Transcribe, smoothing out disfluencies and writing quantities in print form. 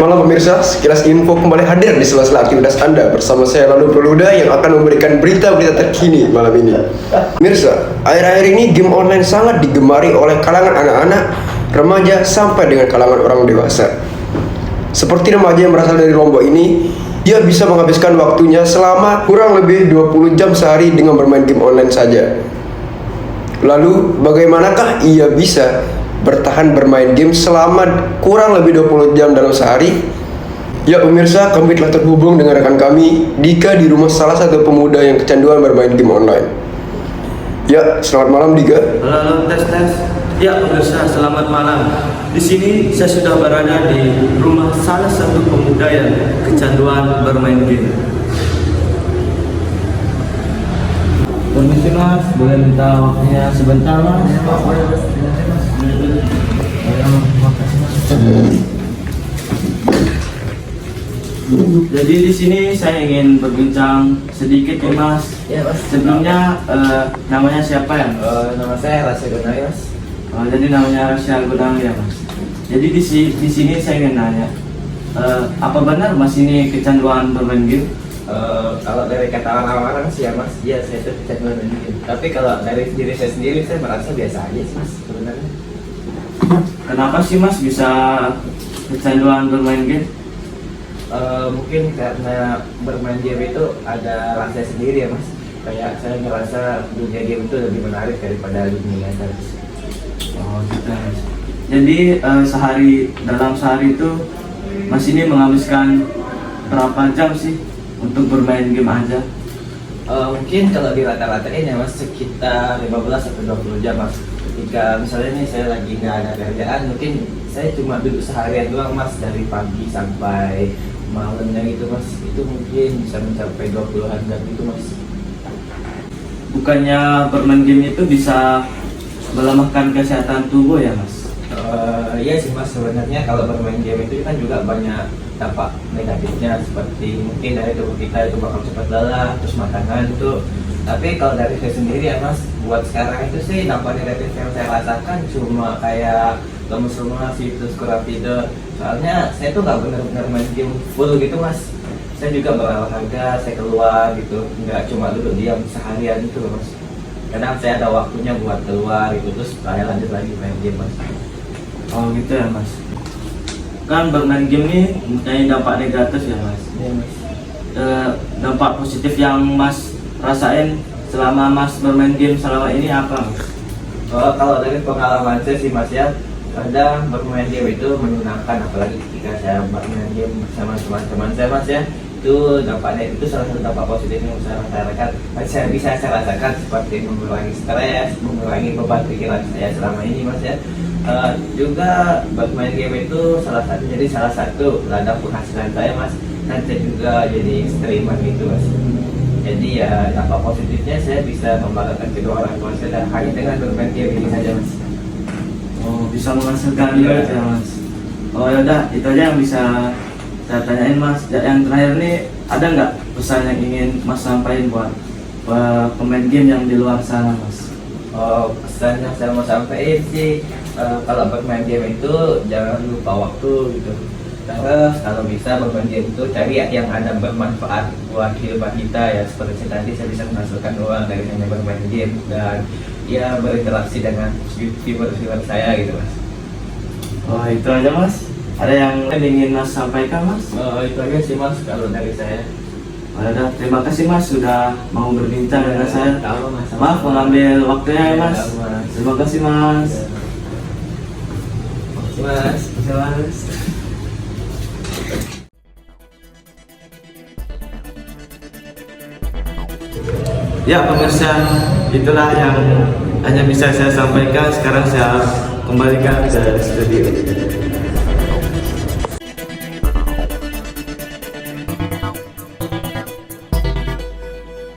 Malam pemirsa, sekilas info kembali hadir di sela-sela aktivitas Anda bersama saya Lalu Peluda yang akan memberikan berita-berita terkini malam ini. Pemirsa, akhir-akhir ini game online sangat digemari oleh kalangan anak-anak, remaja sampai dengan kalangan orang dewasa. Seperti remaja yang berasal dari Lombok ini, dia bisa menghabiskan waktunya selama kurang lebih 20 jam sehari dengan bermain game online saja. Lalu, bagaimanakah ia bisa bertahan bermain game selama kurang lebih 20 jam dalam sehari? Ya pemirsa, kami telah terhubung dengan rekan kami Dika di rumah salah satu pemuda yang kecanduan bermain game online. Ya, selamat malam Dika. Halo, tes. Ya pemirsa, selamat malam. Di sini saya sudah berada di rumah salah satu pemuda yang kecanduan bermain game. Permisi mas, boleh minta waktunya sebentar mas? Jadi di sini saya ingin berbincang sedikit nih mas. Ya mas. Sebelumnya namanya siapa ya? Nama saya Rasya Gunari mas. Jadi namanya Rasya Gunari ya mas. Jadi di sini saya ingin nanya, apa benar mas ini kecanduan bermain game? Kalau dari kata orang-orang sih ya mas, iya saya itu kecanduan main game. Tapi kalau dari diri saya sendiri saya merasa biasa aja sih mas sebenarnya. Kenapa sih mas bisa kecanduan bermain game? Mungkin karena bermain game itu ada rasa sendiri ya mas. Kayak saya ngerasa dunia game itu lebih menarik daripada dunia nyata. Oh gitu mas. Jadi dalam sehari itu mas ini menghabiskan berapa jam sih untuk bermain game aja? Mungkin kalau di rata-ratain ya mas sekitar 15-20 jam mas. Ketika misalnya nih saya lagi nggak ada kerjaan, mungkin saya cuma duduk seharian doang mas, dari pagi sampai malamnya gitu mas. Itu mungkin bisa mencapai 20-an jam gitu mas. Bukannya bermain game itu bisa melemahkan kesehatan tubuh ya mas? Iya sih mas, sebenarnya kalau bermain game itu kan juga banyak dampak negatifnya, seperti mungkin dari tubuh kita itu bakal cepat lelah, terus matangan itu. Tapi kalau dari saya sendiri ya mas, buat sekarang itu sih dampak negatif yang saya rasakan cuma kayak lemes-lemes, terus kurang tidur. Soalnya saya tuh nggak benar-benar main game full gitu mas. Saya juga berolahraga, saya keluar gitu, nggak cuma duduk diam seharian itu mas. Kadang saya ada waktunya buat keluar gitu, terus saya lanjut lagi main game mas. Oh gitu ya mas. Kan bermain game ini mempunyai dampak negatif ya mas. Iya mas. Dampak positif yang mas rasain selama mas bermain game selama ini apa mas? Kalau dari pengalaman saya sih mas ya, kadang bermain game itu menyenangkan, apalagi ketika saya bermain game bersama teman-teman saya mas ya. Itu dampaknya, itu salah satu dampak positif yang bisa saya rasakan, seperti mengurangi stres, mengurangi beban pikiran saya selama ini mas ya. Juga bermain game itu salah satu ladang penghasilan saya mas, dan saya juga jadi streamer gitu mas. Jadi ya dampak positifnya saya bisa membanggakan kedua orang tua saya hanya dengan bermain game ini saja mas. Oh bisa menghasilkan duit ya mas. Oh yaudah, itu aja yang bisa saya tanyain mas. Yang terakhir nih, ada nggak pesan yang ingin mas sampaikan buat pemain game yang di luar sana mas? Pesan yang saya mau sampaikan sih, kalau bermain game itu jangan lupa waktu gitu. Terus kalau bisa bermain game itu cari yang ada bermanfaat buat kehidupan kita ya, seperti tadi saya bisa menghasilkan uang dari hanya bermain game dan ya berinteraksi dengan viewer saya gitu mas. Oh itu aja mas. Ada yang ingin mas sampaikan mas? Itu aja sih mas kalau dari saya. Ada, terima kasih mas sudah mau berbincang dengan saya. Mas. Maaf mengambil waktunya ya mas. Mas. Terima kasih mas. Mas. Terima kasih mas. Ya pemirsa, itulah yang hanya bisa saya sampaikan. Sekarang saya kembalikan ke studio.